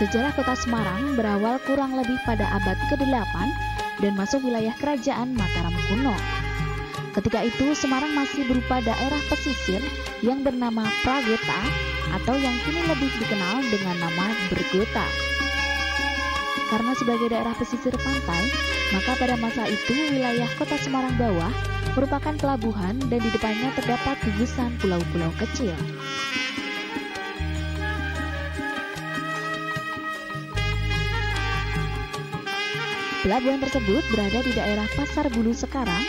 Sejarah kota Semarang berawal kurang lebih pada abad ke-8 dan masuk wilayah kerajaan Mataram kuno. Ketika itu Semarang masih berupa daerah pesisir yang bernama Pragota atau yang kini lebih dikenal dengan nama Bergota. Karena sebagai daerah pesisir pantai, maka pada masa itu wilayah kota Semarang bawah merupakan pelabuhan dan di depannya terdapat gugusan pulau-pulau kecil. Pelabuhan tersebut berada di daerah Pasar Bulu sekarang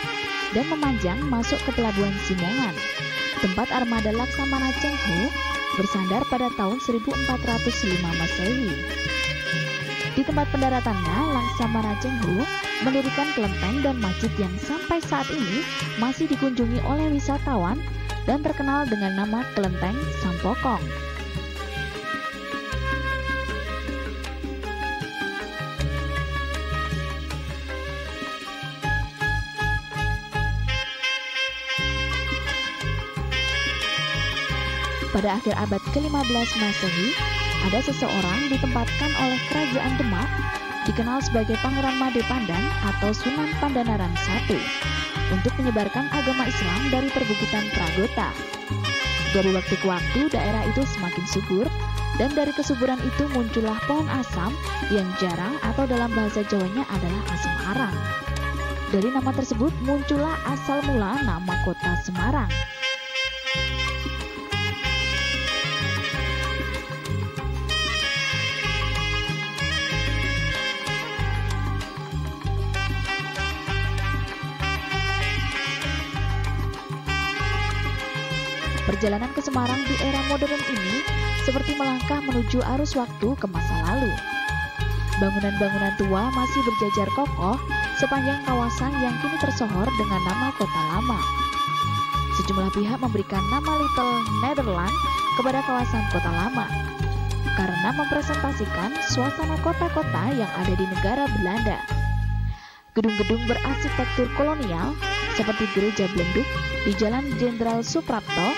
dan memanjang masuk ke Pelabuhan Simongan, tempat armada Laksamana Cheng-ho bersandar pada tahun 1405 Masehi. Di tempat pendaratannya, Laksamana Cheng-ho mendirikan kelenteng dan masjid yang sampai saat ini masih dikunjungi oleh wisatawan dan terkenal dengan nama Kelenteng Sampokong. Pada akhir abad ke-15 Masehi, ada seseorang ditempatkan oleh Kerajaan Demak, dikenal sebagai Pangeran Made Pandan atau Sunan Pandanaran I, untuk menyebarkan agama Islam dari perbukitan Pragota. Dari waktu ke waktu, daerah itu semakin subur, dan dari kesuburan itu muncullah pohon asam yang jarang atau dalam bahasa Jawanya adalah asam arang. Dari nama tersebut muncullah asal mula nama kota Semarang. Perjalanan ke Semarang di era modern ini seperti melangkah menuju arus waktu ke masa lalu. Bangunan-bangunan tua masih berjajar kokoh sepanjang kawasan yang kini tersohor dengan nama Kota Lama. Sejumlah pihak memberikan nama Little Netherlands kepada kawasan Kota Lama karena mempresentasikan suasana kota-kota yang ada di negara Belanda. Gedung-gedung berarsitektur kolonial seperti Gereja Belenduk di Jalan Jenderal Suprapto,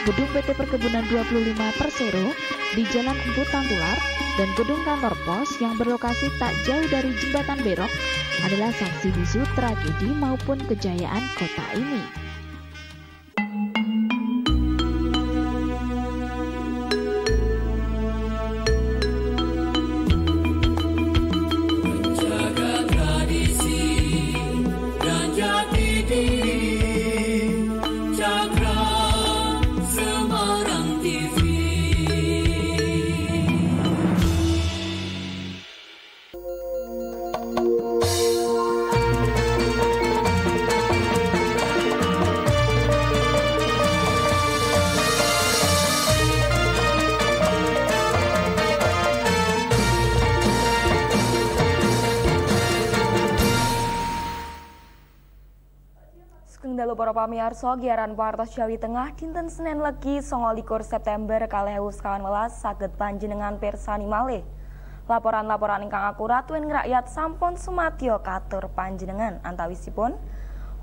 Gedung PT Perkebunan 25 Persero di Jalan Empu Tantular, dan gedung kantor pos yang berlokasi tak jauh dari Jembatan Berok adalah saksi bisu tragedi maupun kejayaan kota ini. Dalu para pamirsa giaran Wartos Jawi Tengah dinten Senin Legi 29 September 2019 saged panjenengan pirsani malih. Laporan-laporan ingkang akurat wen rakyat sampun sumadyo katur panjenengan antawisipun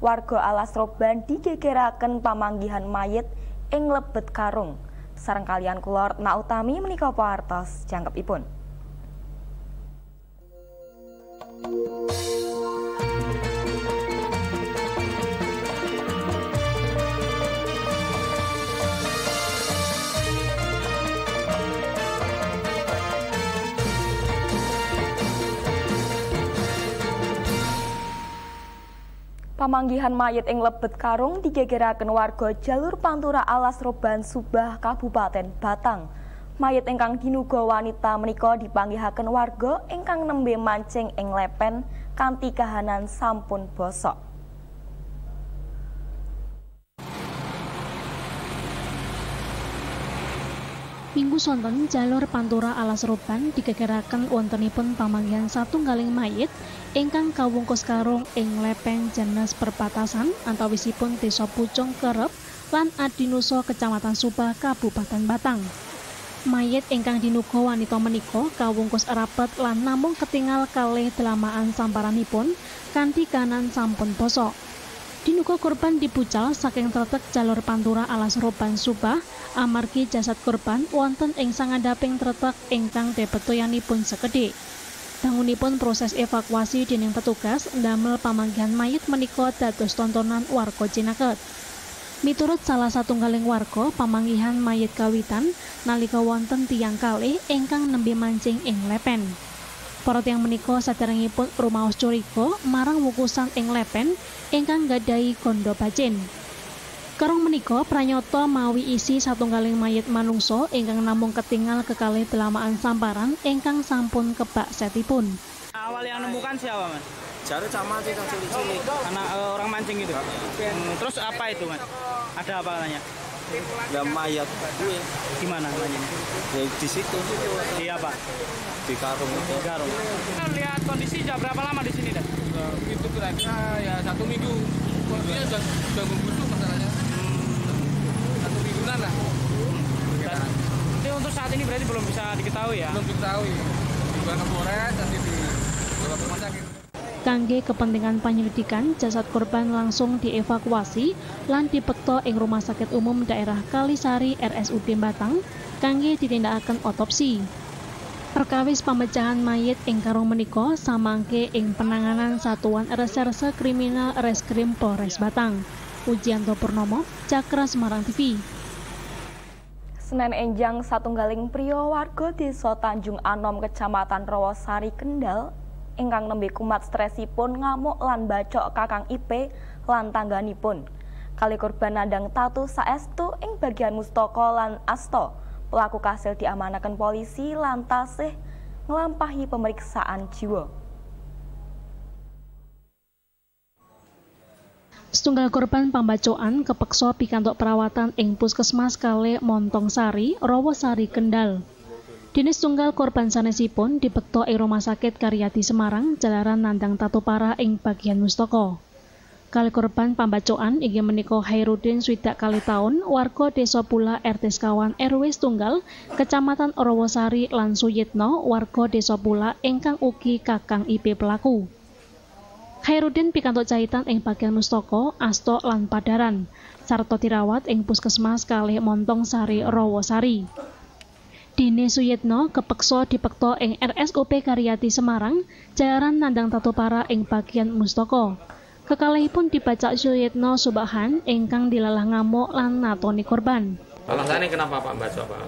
warga Alas Roban digegeraken pamanggihan mayit ing Lebet Karung. Sareng kalian kula Retna Utami menika pawartos jangkepipun. Pamanggihan mayit ing Lebet Karung digegeraken warga jalur Pantura Alas Roban Subah Kabupaten Batang. Mayit ingkang dinuga wanita menika dipanggihaken warga ingkang nembe mancing ing lepen kanthi kahanan sampun bosok. Minggu sonten jalur Pantura Alas Roban digegeraken wontenipun pamanggihan satunggaling mayit ingkang kawungkus karung ing lepeng Jenes Perbatasan antawisipun Desa Pucung Kerep lan Adinusa Kecamatan Subah Kabupaten Batang. Mayit ingkang dinuga wanita menika kawungkus rapet lan namung ketingal kalih delamaan samparanipun kanthi kanan sampun bosok. Dinuga korban dipucal saking tretek jalur Pantura Alas Roban Subah amargi jasad korban wonten ing sangandhaping tretek ingkang debetoyanipun sekedhik. Dangunipun proses evakuasi dening petugas ndamel pamanggihan mayit menika dados tontonan warga Cinaket. Miturut salah satunggaling warga, pamanggihan mayit kawitan nalika wonten tiyang kalih ingkang nembe mancing ing lepen. Para tiyang menika saderengipun rumaos curiga marang wukusan ing lepen ingkang gadhahi gandha bacin. Karong menika pranyata mawi isi satunggaling mayit manungsa ingkang namung ketingal kekalih delamaan samparan ingkang sampun kebak setipun. Awal yang nemukan siapa, Mas? Jari sama sih kan cilik-cilik. Anak orang mancing gitu. Terus apa itu, Mas? Ada apa katanya? Ya mayat gue. Di mana mancing? Ya di situ. Di apa? Di karung itu. Di karung. Kita lihat kondisi sudah berapa lama di sini, dah? Itu kira-kira ya 1 minggu. Kondisinya sudah membusuk masalahnya. 1 mingguan lah. Jadi untuk saat ini berarti belum bisa diketahui ya? Belum diketahui. Dibawa ke Polres, nanti dibawa ke rumah sakit. Kangge kepentingan penyelidikan, jasad korban langsung dievakuasi lan dipekto ing Rumah Sakit Umum Daerah Kalisari RSUD Batang kangge ditindakaken otopsi. Perkawis pemecahan mayit ing karung menika samangke ing penanganan Satuan Reserse Kriminal Reskrim Polres Batang. Ujianto Purnomo, Cakra Semarang TV. Senen enjang satunggaling priya warga Desa Tanjung Anom Kecamatan Rawasari Kendal ingkang nembe kumat stresipun ngamuk lan bacok kakang IP lan tangganipun. Kali korban nandang tatu saestu ing bagian mustaka lan asta. Pelaku kasil diamanaken polisi lan tasih nglampahi pemeriksaan jiwa. Setunggal korban pambacokan kepeksa pikantuk perawatan ing Puskesmas Kale Montong Sari, Rawasari Kendal. Dene setunggal korban sanesipun dibekto ing Rumah Sakit Karyadi Semarang jalaran nandang tatu parah ing bagian mustaka. Kali korban pambacokan inggih menika Hairudin 60 taun, warga Desa Pula RT Sekawan RW Setunggal, Kecamatan Rawasari lan Suyitno, warga Desa Pula ingkang ugi kakang IP pelaku. Hairudin pikantuk jahitan ing bagian mustaka, asta lan padaran, sarta dirawat ing Puskesmas Kale Montong Sari Rawasari. Dene Suyitno kepeksa dipekto ing RSUP Karyadi Semarang jalaran nandang tatu parah ing bagian mustaka. Kekalihipun dibacak Suyitno Subahan ingkang dilalah ngamuk lan natoni korban. Alasannya kenapa Pak bacok, Pak?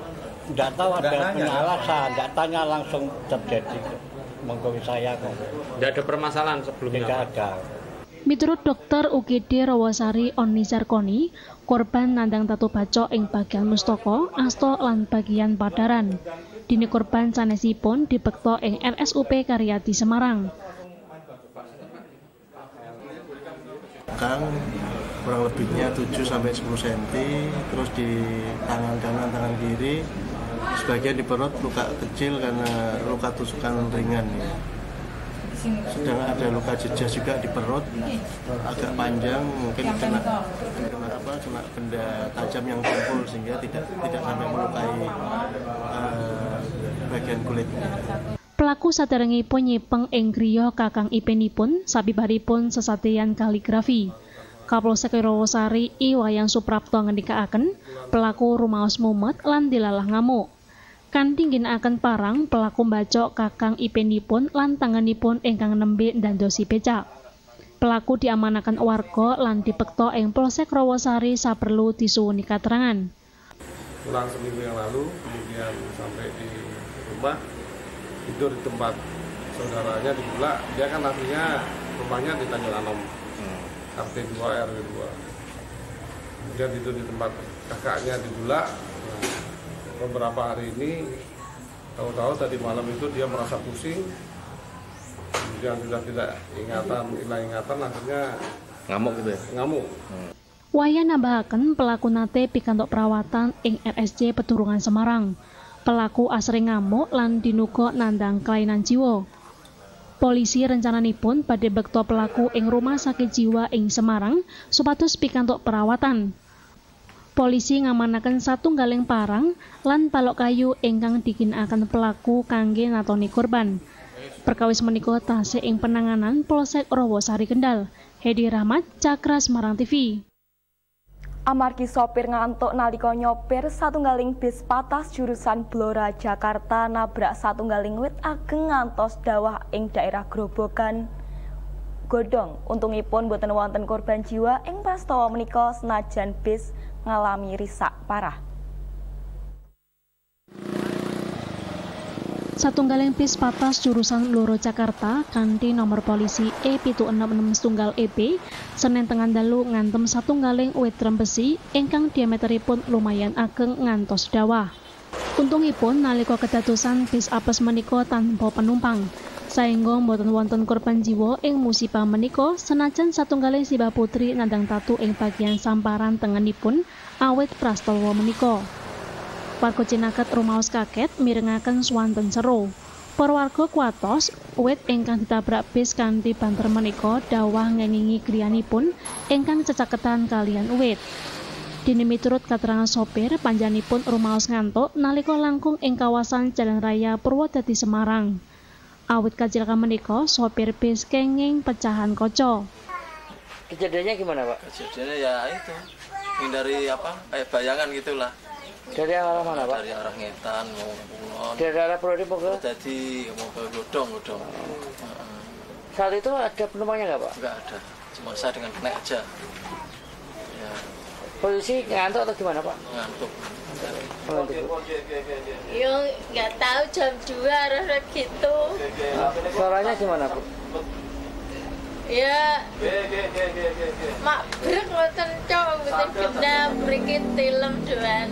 Tidak tahu ada punya alasan, tidak tanya langsung terjadi. Menggawe saya kok. Tidak ada permasalahan sebelumnya? Tidak ada. Miturut dokter UGD Rawasari Onni Sarkoni, korban nandang tatu bacok ing bagian mustaka, asta lan bagian padaran. Dene korban sanesipun dibekto ing RSUP Karyadi Semarang. Kang kurang lebihnya 7-10 cm, terus di tangan kanan, tangan kiri, sebagian di perut luka kecil karena luka tusukan ringan. Ya. Sedang ada luka jejak juga di perut, agak panjang, mungkin kena benda tajam yang tumpul sehingga tidak sampai melukai bagian kulitnya. Pelaku saderengipun nyipeng ing griya kakang ipinipun sabibaripun sesadeyan kaligrafi. Kapolsek Rawasari Iwayan Suprapto ngendikaaken pelaku rumaos mumet lan dilalah ngamuk. Kanthi ginakaken parang pelaku mbacok kakang ipinipun lan tanganipun ingkang nembe ndandosi becak. Pelaku diamanaken warga lan dipekto ing Polsek Rawasari saperlu disuwuni katerangan. Pulang seminggu yang lalu, kemudian sampai di rumah, tidur di tempat saudaranya di Bulak. Dia kan aslinya rumahnya di Tanjung Anom, RT 2 RW 2. Kemudian tidur di tempat kakaknya di Bulak. Beberapa hari ini, tahu-tahu tadi malam itu dia merasa pusing, kemudian sudah tidak hilang ingatan, akhirnya Ngamuk gitu ya? Ngamuk. Waya nambahaken pelaku nate pikantuk perawatan ing RSJ Peturungan Semarang. Pelaku asring ngamuk lan dinuga nandang kelainan jiwa. Polisi rencananipun badhe bekto pelaku ing Rumah Sakit Jiwa ing Semarang supados pikantuk perawatan. Polisi ngamanaken satunggaling parang lan balok kayu ingkang diginakaken pelaku kangge natoni korban. Perkawis menika tasih ing penanganan Polsek Rawasari Kendal. Hedi Rahmat, Cakra Semarang TV. Amargi sopir ngantuk nalika nyopir satunggaling bis patas jurusan Blora Jakarta nabrak satunggaling wit ageng ngantos dawah ing daerah Grobogan Godhong. Untungipun boten wonten korban jiwa ing prastawa menika senajan bis ngalami risak parah. Satunggaling bis patas jurusan Blora Jakarta kanthi nomor polisi E766/EP Senin tengan dalu ngantem satunggaling wit rembesi ingkang diameteripun lumayan ageng ngantos dawah. Untungipun nalika kedadosan bis apes menika tanpa penumpang, saengga boten wonten korban jiwa ing musibah menika senajan satunggaling sibah putri nandang tatu ing bagian samparan tengenipun awit prastawa menika. Warga Cinaket rumaos kaget mirengaken swanten sero. Para warga kuatos wit ingkang ditabrak bis kanthi banter menika dawah ngengingi griyanipun ingkang cecaketan kalian wit. Dene miturut katerangan sopir panjenenganipun rumaos ngantuk nalika langkung ing kawasan Jalan Raya Purwodadi Semarang. Awit kecelakaan menika sopir bis kenging pecahan kaca. Kejadiannya gimana, Pak? Kejadiannya ya itu, hindari kayak bayangan gitulah. Dari arah mana, Pak? Dari arah Ngetan mau Kulon. Dari arah Purwodadi Tadi mau ke Godhong. Saat itu ada penumpangnya nggak, Pak? Nggak ada, cuma saya dengan kena aja. Ya. Posisi ngantuk atau gimana, Pak? Ngantuk. Yo nggak tahu jam 2 harusnya gitu. Suaranya gimana, Bu? Ya mak brek ngoten cok ngoten benda mriki tilem doan.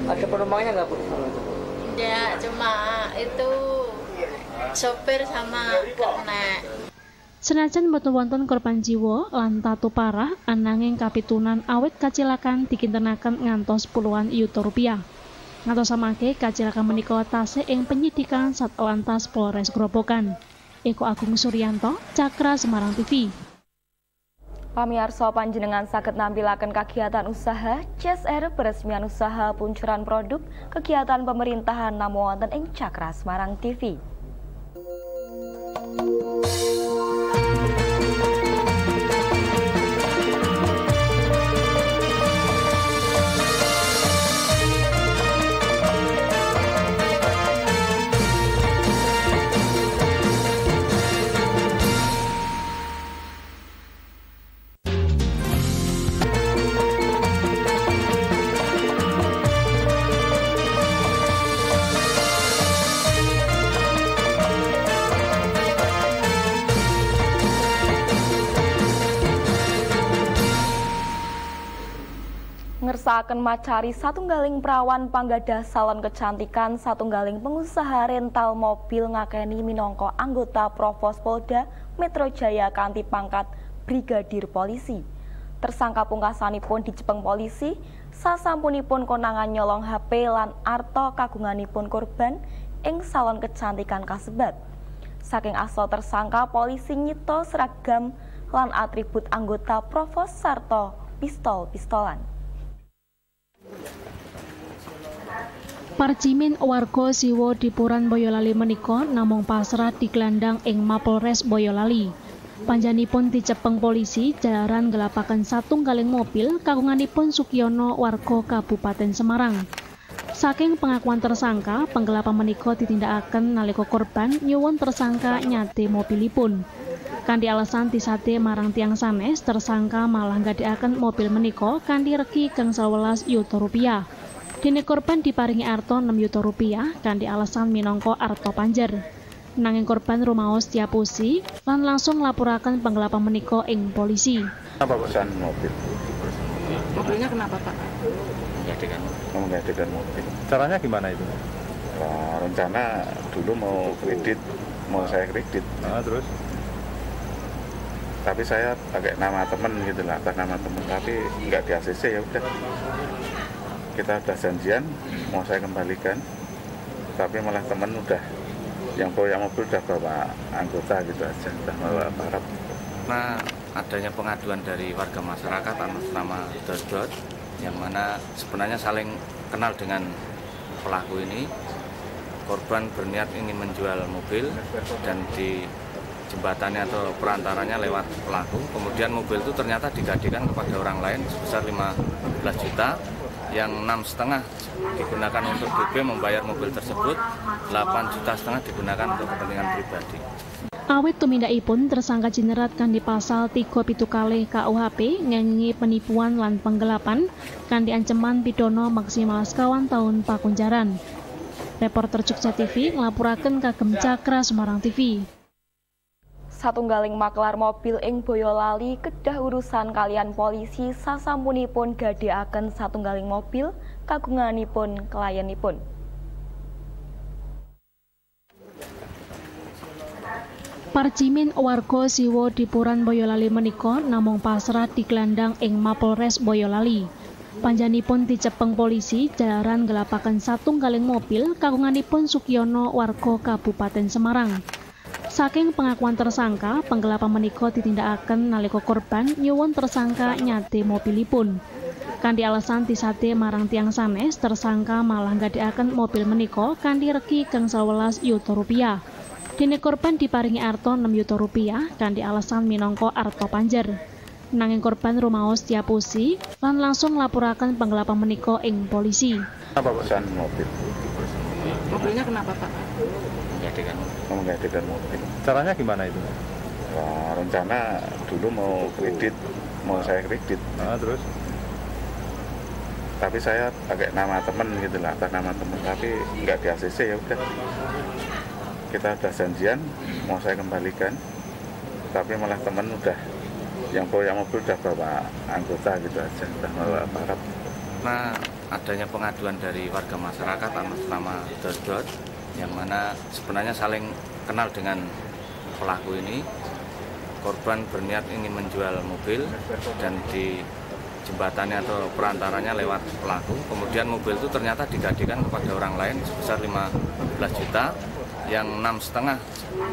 Ada penumpangnya nggak, Bu? Ya cuma itu sopir sama kena. Senajan boten wonten korban jiwa lan tatu parah ananging kapitunan awit kacilakan dikintenaken ngantos puluhan yuta rupiah. Ngantos samangke kacilakan menika tasih ing penyidikan Satlantas Polres Grobogan. Eko Agung Suryanto, Cakra Semarang TV. Pamirsa panjenengan saged nampilaken kegiatan usaha CSR peresmian usaha puncuran produk kegiatan pemerintahan namung wonten ing Cakra Semarang TV. Ngersakaken macari satunggaling prawan panggadah salon kecantikan satunggaling pengusaha rental mobil ngakeni minangka anggota Provos Polda Metro Jaya kanthi pangkat Brigadir Polisi. Tersangka pungkasanipun dicepeng polisi sasampunipun konangan nyolong HP lan arta kagunganipun korban ing salon kecantikan kasebat. Saking asal tersangka polisi nyita seragam lan atribut anggota Provos sarta pistol-pistolan. Parjimin warga siwa Dipuran Boyolali menika namung pasrah diglandang ing Mapolres Boyolali. Panjenenganipun dicepeng polisi jalaran ngelapaken satunggaling mobil kagunganipun Sukyono warga Kabupaten Semarang. Saking pengakuan tersangka, penggelapan menika ditindakaken nalika korban nyuwun tersangka nyate mobilipun. Kanthi alasan disate marang tiang sanes, tersangka malah nggadaken mobil menika kanthi regi kang 11 yuta rupiah. Dene korban diparingi arta 6 yuta rupiah kanthi alasan minangka arta panjer. Nanging korban rumaos diapusi lan langsung laporaken penggelapan menika ing polisi. Apa pesan mobil? Mobilnya kenapa, Pak? Menggantikan mobil. Caranya gimana itu? Rencana dulu mau saya kredit. Terus? Tapi saya pakai nama temen gitu lah, atas nama temen, tapi nggak di ACC, ya udah. Kita udah janjian, mau saya kembalikan, tapi malah temen udah yang bawa mobil udah bawa anggota gitu aja, udah bawa aparat. Nah, adanya pengaduan dari warga masyarakat atas nama Dodot, yang mana sebenarnya saling kenal dengan pelaku ini. Korban berniat ingin menjual mobil dan di jembatannya atau perantaranya lewat pelaku. Kemudian mobil itu ternyata digadekan kepada orang lain sebesar 15 juta, yang 6,5 digunakan untuk DP membayar mobil tersebut, 8,5 juta digunakan untuk kepentingan pribadi. Awit tumindakipun tersangka jinerat kan di pasal 37 kali KUHP ngengi penipuan lan penggelapan kan diancaman pidana maksimal sekawan tahun pakunjaran. Reporter Jogja TV ngelapuraken kagem Cakra Semarang TV. Satunggaling maklar mobil ing Boyolali kedah urusan kalian polisi sasampunipun gadheaken satunggaling mobil kagunganipun klienipun. Parjimin warga siwa Dipuran Boyolali menika namung pasrah diglandang ing Mapolres Boyolali. Panjanipun dicepeng polisi jalaran gelapaken satunggaling mobil kagunganipun Sukiono warga Kabupaten Semarang. Saking pengakuan tersangka, penggelapan menika ditindakaken nalika korban nyuwun tersangka nyate mobilipun. Kanthi alasan disate marang tiang sanes, tersangka malah nggadekaken mobil menika kanthi regi kang 11 yuta rupiah. Dene korban diparingi arto 6 yuta rupiah kanthi alasan minangka arto panjer. Nanging korban rumaos diapusi lan langsung laporaken penggelapan menika ing polisi. Apa pesan mobil? Mobilnya kenapa, Pak? Menggadekan mobil. Caranya gimana itu? Nah, rencana dulu mau saya kredit. Nah, terus? Tapi saya pakai nama temen gitu lah, atas nama temen. Tapi nggak di ACC, ya udah. Kita udah janjian, mau saya kembalikan. Tapi malah temen udah, yang bawa mobil udah bawa anggota gitu aja, udah bawa aparat. Nah, adanya pengaduan dari warga masyarakat atas nama Dodot, yang mana sebenarnya saling kenal dengan pelaku ini. Korban berniat ingin menjual mobil dan di jembatannya atau perantaranya lewat pelaku. Kemudian mobil itu ternyata digadekan kepada orang lain sebesar 15 juta, yang 6,5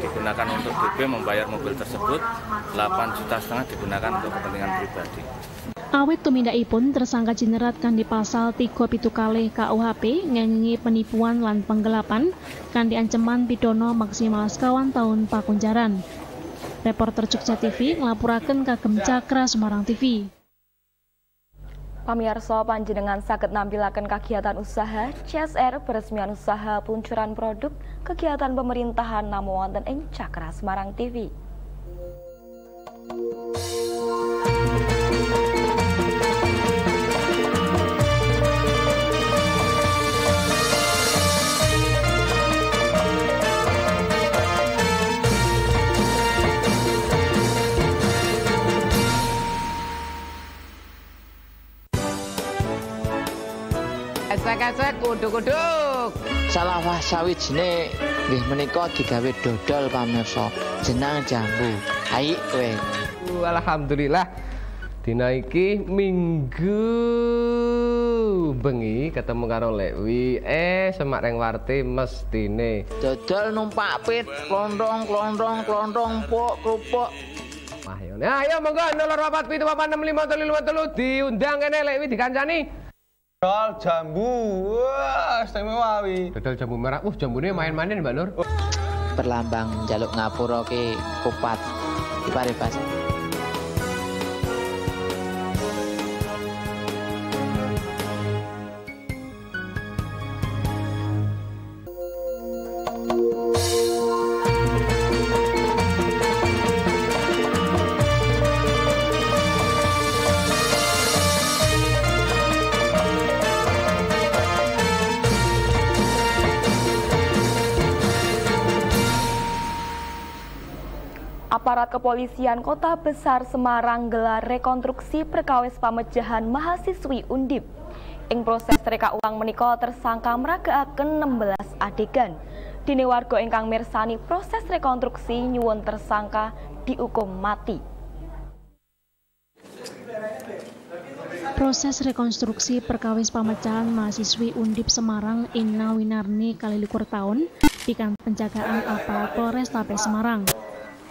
digunakan untuk DP membayar mobil tersebut, 8,5 juta digunakan untuk kepentingan pribadi. Awit tumindakipun tersangka jinerat kan di pasal 37 kali KUHP ngengi penipuan lan penggelapan kan diancaman pidana maksimal sekawan tahun pakunjaran. Reporter Jogja TV ngelapuraken kagem Cakra Semarang TV. Pamirsa panjenengan saged nampilaken kegiatan usaha CSR peresmian usaha peluncuran produk kegiatan pemerintahan namung wonten ing Cakra Semarang TV. Esek-esek uduk-uduk. Salawah sawijine nggih menika digawe dodol pamirsa, jeneng jambu. Hai kowe. Alhamdulillah dina iki Minggu bengi ketemu karo Lekwi Semak Reng Warti mestine dodol numpak pit klondong pok kerupuk. Ayo monggo 047456535 diundang kene Lekwi dikancani. Dodol jambu, wah istimewa wi. Dodol jambu merah, jambune main-mainin Mbak Nur. Berlambang jaluk ngapura ke kupat di Paribas. Aparat kepolisian Kota Besar Semarang gelar rekonstruksi perkawis pamejahan mahasiswi Undip. Ing proses reka ulang menika tersangka mragakaken 16 adegan. Dene warga ingkang mirsani proses rekonstruksi nyuwun tersangka dihukum mati. Proses rekonstruksi perkawis pamecahan mahasiswi Undip Semarang Inna Winarni 21 tahun pikan penjagaan aparat Polrestabes Semarang.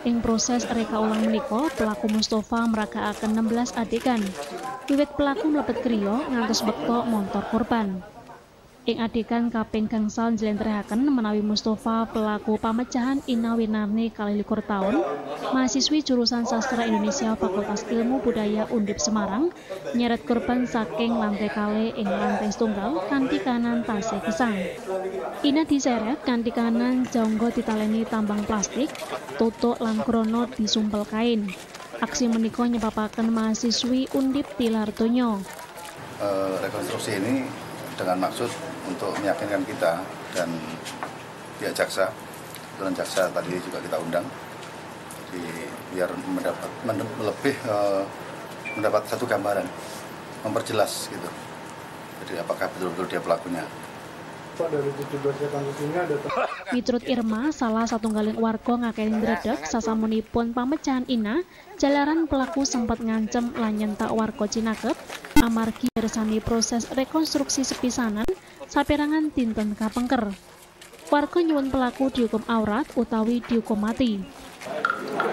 Ing proses reka ulang menika pelaku Mustafa mragakaken 16 adegan. Wiwit pelaku mlebet griya ngantos bekto montor korban. Ing adegan kaping gangsal njlentrehaken menawi Mustafa pelaku pamecahan Ina Winarni 21 taun, mahasiswi jurusan Sastra Indonesia Fakultas Ilmu Budaya Undip Semarang nyeret korban saking lantai kali ing lantai setunggal kanthi kanan tasih gesang. Ina diseret kanthi kanan jangga ditaleni tambang plastik, tutuk lan krono disumpel kain. Aksi menika nyebabaken mahasiswi Undip tilar donya. Rekonstruksi ini dengan maksud untuk meyakinkan kita dan pihak jaksa, dan jaksa tadi juga kita undang, jadi biar mendapat satu gambaran, memperjelas gitu. Jadi apakah betul-betul dia pelakunya? Dari 17 kasus ini ada. Miturut Irma, salah satunggaling warga ngakeni ndredeg sasamunipun pamecahan Ina, jalaran pelaku sempat ngancem lan nyentak warga Cinakep amargi mirsani proses rekonstruksi sepisanan saperangan dinten kapengker. Warga nyuwun pelaku dihukum aurat utawi dihukum mati.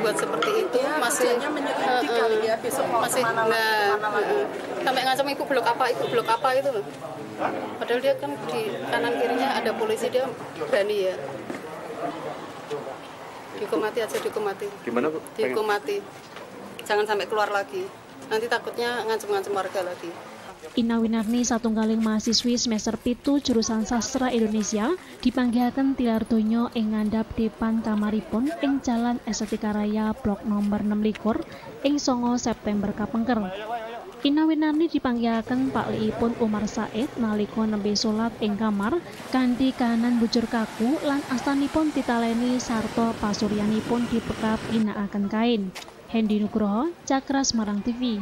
Buat seperti itu masih menyedihkan kali ya, besok masih sampai ngancam ibu blok apa itu. Padahal dia kan di kanan kirinya ada polisi, dia berani ya. Dihukum mati aja, dihukum mati. Gimana Bu? Dihukum mati. Jangan sampai keluar lagi. Nanti takutnya ngancam-ngancam warga lagi. Ina Winarni satunggaling mahasiswi semester 7 jurusan Sastra Indonesia dipanggihaken tilar donya ing ngandhap depan kamaripun ing Jalan Estetika Raya blok nomor 26 ing 9 September kapengker. Ina Winarni dipanggihaken Pak Liipun Umar Said nalika nembe salat ing kamar kanthi kahanan bujur kaku lan astanipun ditaleni sarta pasuryanipun dipekap ginakaken kain. Hendi Nugroho, Cakra Semarang TV.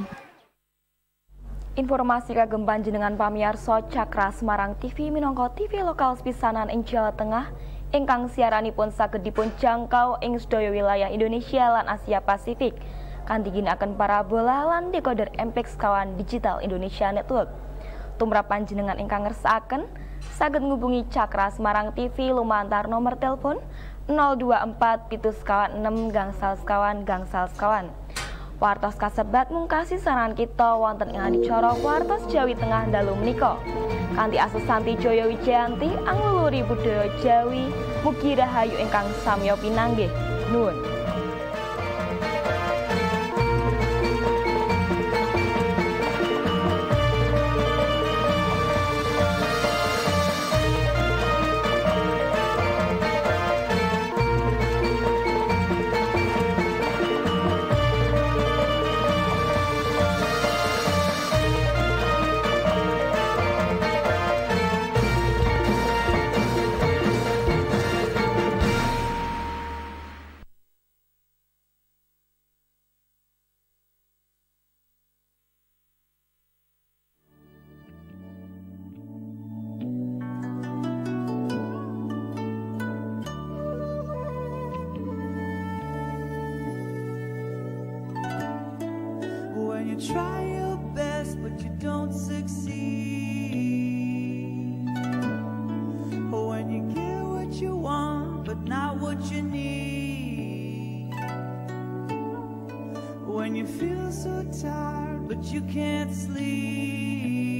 Informasi kagem panjenengan pamiarsa Cakra Semarang TV minangka TV lokal sepisanan ing Jawa Tengah ingkang siaranipun saged dipun jangkau ing sedaya wilayah Indonesia lan Asia Pasifik kanthi ginakaken parabola lan dekoder MPEX kawan Digital Indonesia Network. Tumrap panjenengan ingkang ngersakaken saged ngubungi Cakra Semarang TV lumantar nomor telepon 024 716 Wartos kasebat mungkasi saran kita wonten ing adicara Wartos Jawi Tengah dalu menika. Kanthi Asusanti Joyo Wijayanti angluluri budaya Jawi, mugi rahayu ingkang samya pinanggih. Nuwun. You try your best, but you don't succeed. When you get what you want, but not what you need. When you feel so tired, but you can't sleep.